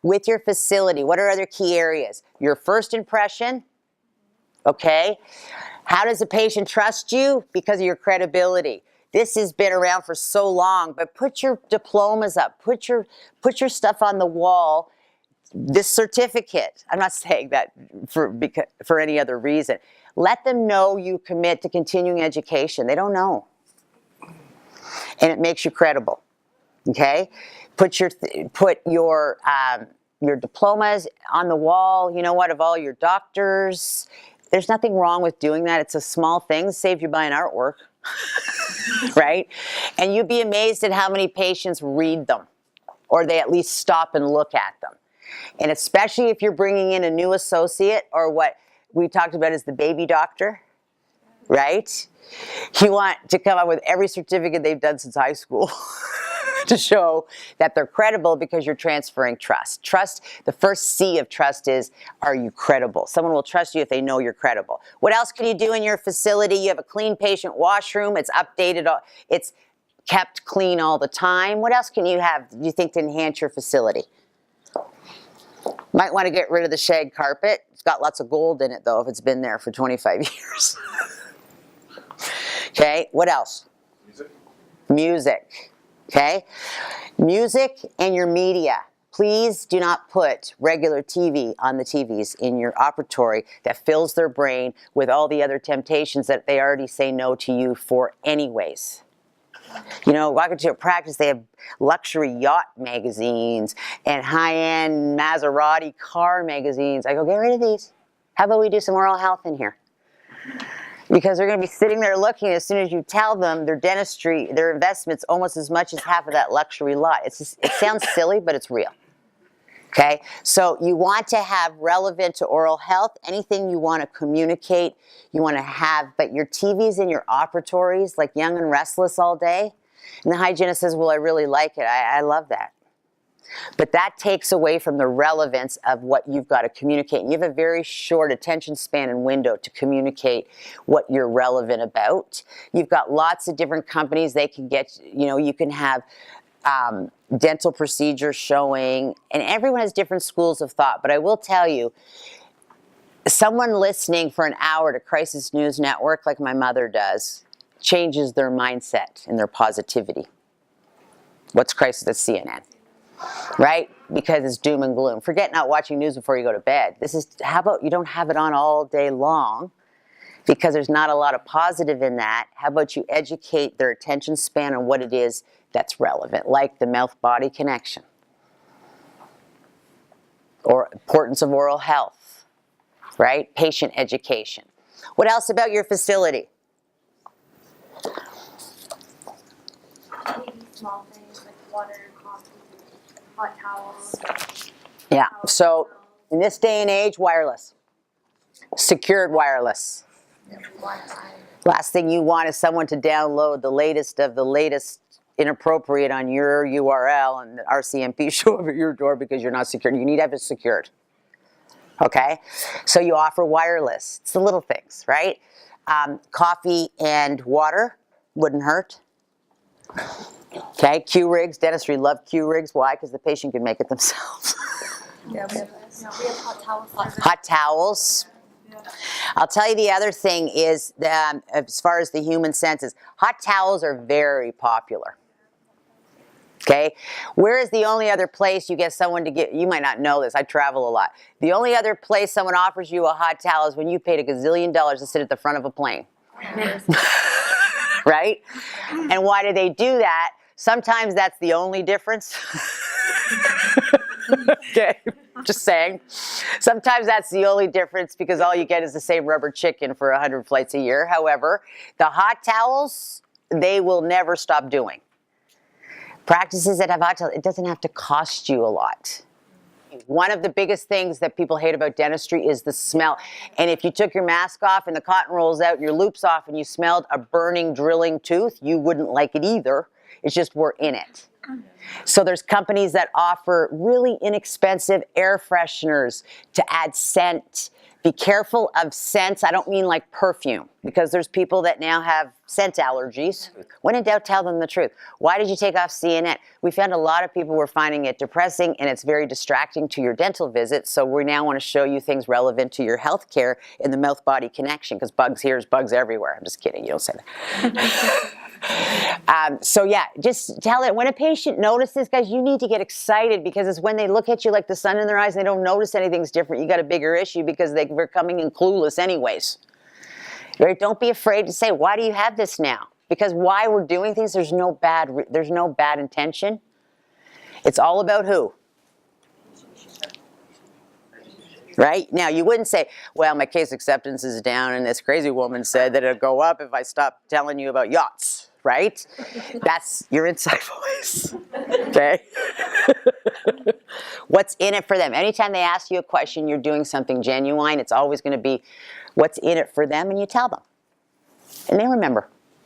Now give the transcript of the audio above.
with your facility. What are other key areas? Your first impression, okay? How does the patient trust you? Because of your credibility. This has been around for so long, but put your diplomas up, put your stuff on the wall. This certificate, I'm not saying that for any other reason. Let them know you commit to continuing education. They don't know. And it makes you credible, okay? Put your diplomas on the wall, you know what, of all your doctors. There's nothing wrong with doing that. It's a small thing, save you buying artwork, right? And you'd be amazed at how many patients read them, or they at least stop and look at them. And especially if you're bringing in a new associate, or what we talked about is the baby doctor, right? You want to come up with every certificate they've done since high school to show that they're credible, because you're transferring trust. Trust, the first C of trust is, are you credible? Someone will trust you if they know you're credible. What else can you do in your facility? You have a clean patient washroom. It's updated. It's kept clean all the time. What else can you have, do you think, to enhance your facility? Might want to get rid of the shag carpet. It's got lots of gold in it, though, if it's been there for 25 years. Okay, what else? Music. Music, okay? Music and your media. Please do not put regular TV on the TVs in your operatory that fills their brain with all the other temptations that they already say no to you for anyways. You know, walking to a practice, they have luxury yacht magazines and high-end Maserati car magazines. I go, get rid of these. How about we do some oral health in here? Because they're going to be sitting there looking as soon as you tell them their dentistry, their investment's almost as much as half of that luxury lot. It sounds silly, but it's real. Okay, so you want to have relevant to oral health, anything you want to communicate, you want to have, but your TVs in your operatories, like Young and Restless all day, and the hygienist says, well, I really like it. I love that. But that takes away from the relevance of what you've got to communicate. And you have a very short attention span and window to communicate what you're relevant about. You've got lots of different companies. They can get, you know, you can have dental procedures showing, and everyone has different schools of thought. But I will tell you, someone listening for an hour to Crisis News Network, like my mother does, changes their mindset and their positivity. What's Crisis? That's CNN. Right? Because it's doom and gloom. Forget not watching news before you go to bed. This is, how about you don't have it on all day long, because there's not a lot of positive in that. How about you educate their attention span on what it is that's relevant, like the mouth-body connection, or importance of oral health, right? Patient education. What else about your facility? Maybe small things like water, coffee, hot towels. Yeah, so in this day and age, wireless. Secured wireless. Wi-Fi. Last thing you want is someone to download the latest of the latest inappropriate on your URL and the RCMP show up at your door because you're not secured. You need to have it secured. Okay? So you offer wireless. It's the little things, right? Coffee and water wouldn't hurt. Okay, Q-rigs, dentistry love Q-rigs. Why? Because the patient can make it themselves. Yeah, we have hot towels. Hot towels. I'll tell you the other thing is, as far as the human senses, hot towels are very popular. Okay? Where is the only other place you get someone to get, you might not know this, I travel a lot. The only other place someone offers you a hot towel is when you paid $1 gazillion to sit at the front of a plane. Right? And why do they do that? Sometimes that's the only difference. Okay, just saying. Sometimes that's the only difference, because all you get is the same rubber chicken for 100 flights a year. However, the hot towels, they will never stop doing. Practices that have hot towels, it doesn't have to cost you a lot. One of the biggest things that people hate about dentistry is the smell. And if you took your mask off and the cotton rolls out and your loop's off and you smelled a burning, drilling tooth, you wouldn't like it either. It's just we're in it. So there's companies that offer really inexpensive air fresheners to add scent, Be careful of scents. I don't mean like perfume, because there's people that now have scent allergies. When in doubt, tell them the truth. Why did you take off CNN? We found a lot of people were finding it depressing and it's very distracting to your dental visit. So we now want to show you things relevant to your health care in the mouth-body connection, because bugs here is bugs everywhere. I'm just kidding. You don't say that. So yeah, just tell it. When a patient notices, guys, you need to get excited, because it's when they look at you like the sun in their eyes and they don't notice anything's different, you got a bigger issue, because they're coming in clueless anyways. Right? Don't be afraid to say, why do you have this now? Because why we're doing things, there's no bad intention. It's all about who? Right? Now, you wouldn't say, well, my case acceptance is down and this crazy woman said that it'll go up if I stop telling you about yachts, right? That's your inside voice, okay? What's in it for them? Anytime they ask you a question, you're doing something genuine, it's always going to be what's in it for them, and you tell them. And they remember.